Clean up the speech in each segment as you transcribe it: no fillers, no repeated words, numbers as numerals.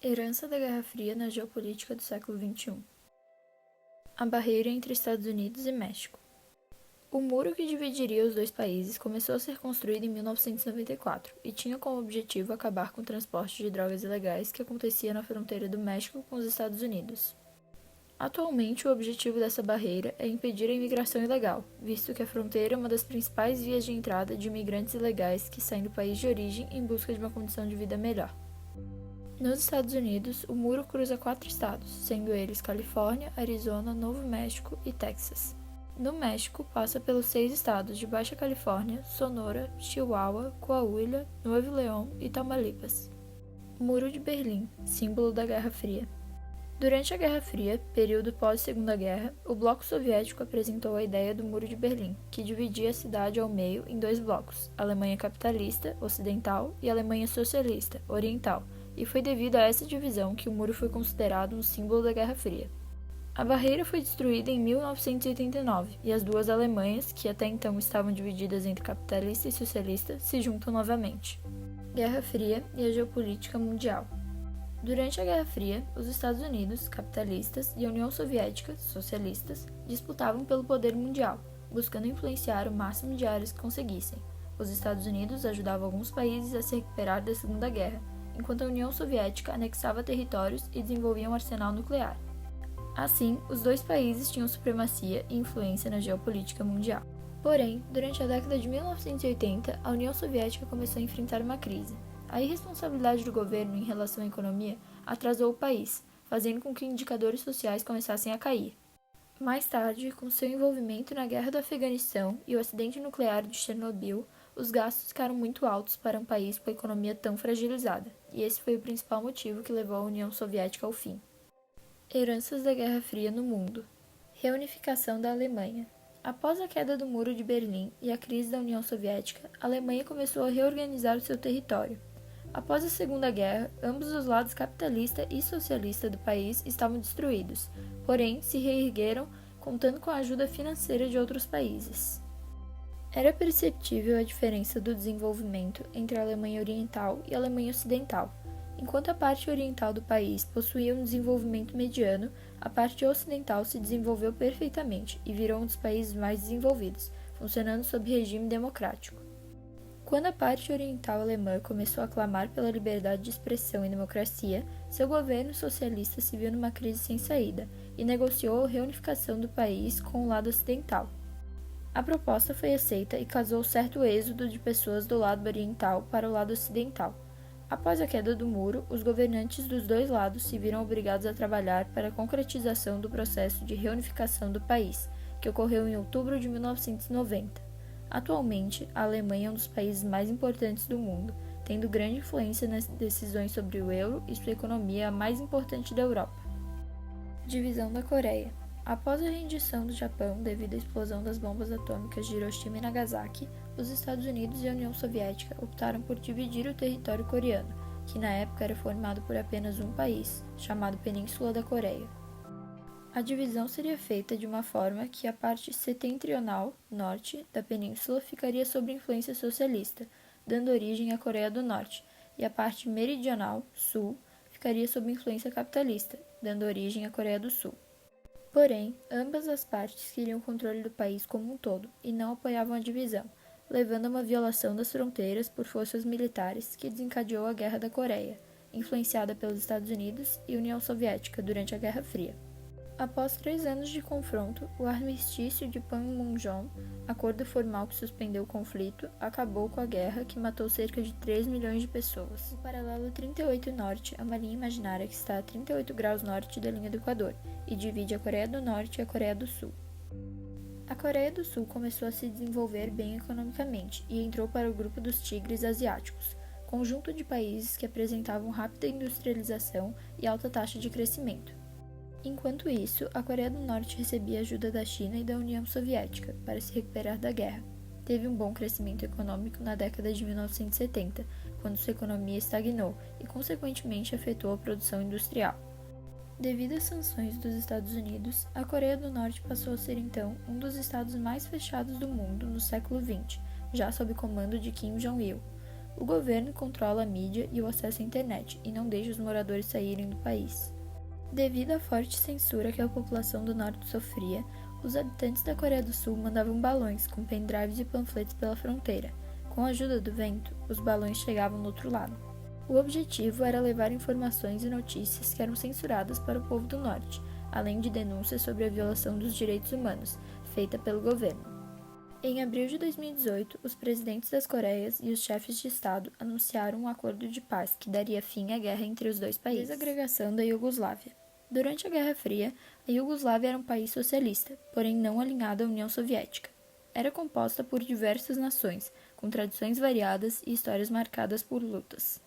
Herança da Guerra Fria na geopolítica do século XXI. A barreira entre Estados Unidos e México. O muro que dividiria os dois países começou a ser construído em 1994 e tinha como objetivo acabar com o transporte de drogas ilegais que acontecia na fronteira do México com os Estados Unidos. Atualmente, o objetivo dessa barreira é impedir a imigração ilegal, visto que a fronteira é uma das principais vias de entrada de imigrantes ilegais que saem do país de origem em busca de uma condição de vida melhor. Nos Estados Unidos, o muro cruza 4 estados, sendo eles Califórnia, Arizona, Novo México e Texas. No México, passa pelos 6 estados de Baixa Califórnia, Sonora, Chihuahua, Coahuila, Nuevo León e Tamaulipas. Muro de Berlim, símbolo da Guerra Fria. Durante a Guerra Fria, período pós-Segunda Guerra, o Bloco Soviético apresentou a ideia do Muro de Berlim, que dividia a cidade ao meio em 2 blocos, Alemanha capitalista, ocidental, e Alemanha socialista, oriental, e foi devido a essa divisão que o muro foi considerado um símbolo da Guerra Fria. A barreira foi destruída em 1989, e as duas Alemanhas, que até então estavam divididas entre capitalista e socialista, se juntam novamente. Guerra Fria e a geopolítica mundial. Durante a Guerra Fria, os Estados Unidos, capitalistas, e a União Soviética, socialistas, disputavam pelo poder mundial, buscando influenciar o máximo de áreas que conseguissem. Os Estados Unidos ajudavam alguns países a se recuperar da Segunda Guerra, enquanto a União Soviética anexava territórios e desenvolvia um arsenal nuclear. Assim, os dois países tinham supremacia e influência na geopolítica mundial. Porém, durante a década de 1980, a União Soviética começou a enfrentar uma crise. A irresponsabilidade do governo em relação à economia atrasou o país, fazendo com que indicadores sociais começassem a cair. Mais tarde, com seu envolvimento na Guerra do Afeganistão e o acidente nuclear de Chernobyl, os gastos ficaram muito altos para um país com a economia tão fragilizada, e esse foi o principal motivo que levou a União Soviética ao fim. Heranças da Guerra Fria no mundo. Reunificação da Alemanha. Após a queda do Muro de Berlim e a crise da União Soviética, a Alemanha começou a reorganizar o seu território. Após a Segunda Guerra, ambos os lados capitalista e socialista do país estavam destruídos, porém se reergueram contando com a ajuda financeira de outros países. Era perceptível a diferença do desenvolvimento entre a Alemanha Oriental e a Alemanha Ocidental. Enquanto a parte oriental do país possuía um desenvolvimento mediano, a parte ocidental se desenvolveu perfeitamente e virou um dos países mais desenvolvidos, funcionando sob regime democrático. Quando a parte oriental alemã começou a clamar pela liberdade de expressão e democracia, seu governo socialista se viu numa crise sem saída e negociou a reunificação do país com o lado ocidental. A proposta foi aceita e causou certo êxodo de pessoas do lado oriental para o lado ocidental. Após a queda do muro, os governantes dos dois lados se viram obrigados a trabalhar para a concretização do processo de reunificação do país, que ocorreu em outubro de 1990. Atualmente, a Alemanha é um dos países mais importantes do mundo, tendo grande influência nas decisões sobre o euro e sua economia é a mais importante da Europa. Divisão da Coreia. Após a rendição do Japão devido à explosão das bombas atômicas de Hiroshima e Nagasaki, os Estados Unidos e a União Soviética optaram por dividir o território coreano, que na época era formado por apenas um país, chamado Península da Coreia. A divisão seria feita de uma forma que a parte setentrional, norte, da península ficaria sob influência socialista, dando origem à Coreia do Norte, e a parte meridional, sul, ficaria sob influência capitalista, dando origem à Coreia do Sul. Porém, ambas as partes queriam o controle do país como um todo e não apoiavam a divisão, levando a uma violação das fronteiras por forças militares que desencadeou a Guerra da Coreia, influenciada pelos Estados Unidos e União Soviética durante a Guerra Fria. Após 3 anos de confronto, o armistício de Panmunjom, acordo formal que suspendeu o conflito, acabou com a guerra que matou cerca de 3 milhões de pessoas. O paralelo 38 Norte é uma linha imaginária que está a 38 graus norte da linha do Equador e divide a Coreia do Norte e a Coreia do Sul. A Coreia do Sul começou a se desenvolver bem economicamente e entrou para o grupo dos tigres asiáticos, conjunto de países que apresentavam rápida industrialização e alta taxa de crescimento. Enquanto isso, a Coreia do Norte recebia ajuda da China e da União Soviética para se recuperar da guerra. Teve um bom crescimento econômico na década de 1970, quando sua economia estagnou e, consequentemente, afetou a produção industrial. Devido às sanções dos Estados Unidos, a Coreia do Norte passou a ser então um dos estados mais fechados do mundo no século XX, já sob comando de Kim Jong-il. O governo controla a mídia e o acesso à internet e não deixa os moradores saírem do país. Devido à forte censura que a população do norte sofria, os habitantes da Coreia do Sul mandavam balões com pendrives e panfletos pela fronteira. Com a ajuda do vento, os balões chegavam do outro lado. O objetivo era levar informações e notícias que eram censuradas para o povo do norte, além de denúncias sobre a violação dos direitos humanos, feita pelo governo. Em abril de 2018, os presidentes das Coreias e os chefes de Estado anunciaram um acordo de paz que daria fim à guerra entre os dois países. Desagregação da Iugoslávia. Durante a Guerra Fria, a Iugoslávia era um país socialista, porém não alinhado à União Soviética. Era composta por diversas nações, com tradições variadas e histórias marcadas por lutas.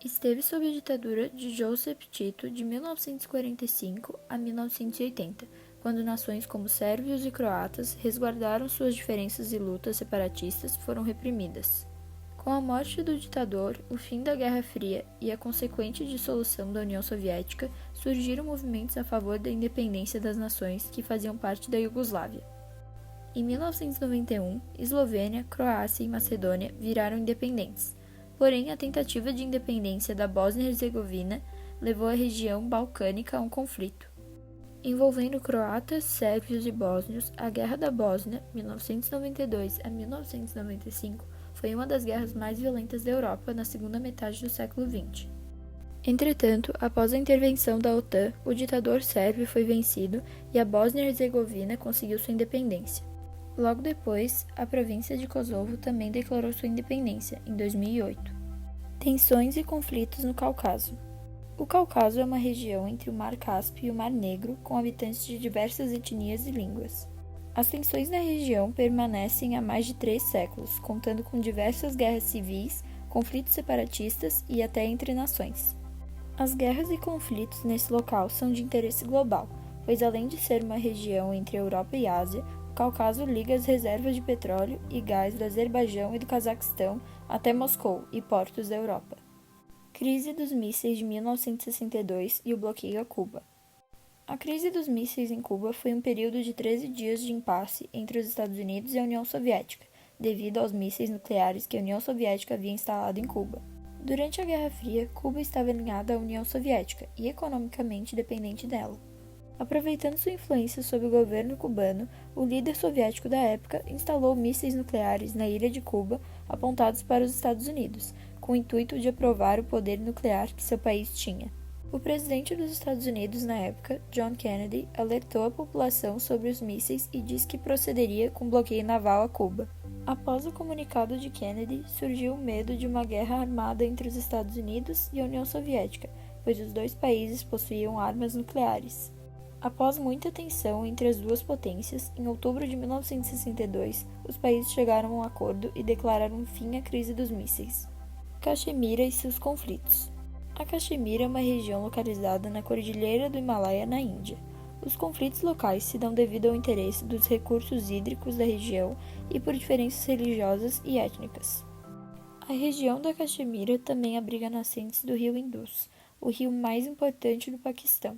Esteve sob a ditadura de Josip Tito de 1945 a 1980, quando nações como sérvios e croatas resguardaram suas diferenças e lutas separatistas foram reprimidas. Com a morte do ditador, o fim da Guerra Fria e a consequente dissolução da União Soviética, surgiram movimentos a favor da independência das nações que faziam parte da Iugoslávia. Em 1991, Eslovênia, Croácia e Macedônia viraram independentes. Porém, a tentativa de independência da Bósnia-Herzegovina levou a região balcânica a um conflito. Envolvendo croatas, sérvios e bósnios, a Guerra da Bósnia, 1992 a 1995, foi uma das guerras mais violentas da Europa na segunda metade do século XX. Entretanto, após a intervenção da OTAN, o ditador sérvio foi vencido e a Bósnia-Herzegovina conseguiu sua independência. Logo depois, a província de Kosovo também declarou sua independência, em 2008. Tensões e conflitos no Cáucaso. O Cáucaso é uma região entre o Mar Cáspio e o Mar Negro, com habitantes de diversas etnias e línguas. As tensões na região permanecem há mais de 3 séculos, contando com diversas guerras civis, conflitos separatistas e até entre nações. As guerras e conflitos nesse local são de interesse global, pois além de ser uma região entre a Europa e a Ásia, o Cáucaso liga as reservas de petróleo e gás do Azerbaijão e do Cazaquistão até Moscou e portos da Europa. Crise dos mísseis de 1962 e o bloqueio a Cuba. A crise dos mísseis em Cuba foi um período de 13 dias de impasse entre os Estados Unidos e a União Soviética, devido aos mísseis nucleares que a União Soviética havia instalado em Cuba. Durante a Guerra Fria, Cuba estava alinhada à União Soviética e economicamente dependente dela. Aproveitando sua influência sobre o governo cubano, o líder soviético da época instalou mísseis nucleares na ilha de Cuba apontados para os Estados Unidos, com o intuito de aprovar o poder nuclear que seu país tinha. O presidente dos Estados Unidos na época, John Kennedy, alertou a população sobre os mísseis e disse que procederia com bloqueio naval a Cuba. Após o comunicado de Kennedy, surgiu o medo de uma guerra armada entre os Estados Unidos e a União Soviética, pois os dois países possuíam armas nucleares. Após muita tensão entre as duas potências, em outubro de 1962, os países chegaram a um acordo e declararam fim à crise dos mísseis. Caxemira e seus conflitos. A Caxemira é uma região localizada na Cordilheira do Himalaia, na Índia. Os conflitos locais se dão devido ao interesse dos recursos hídricos da região e por diferenças religiosas e étnicas. A região da Caxemira também abriga nascentes do rio Indus, o rio mais importante do Paquistão.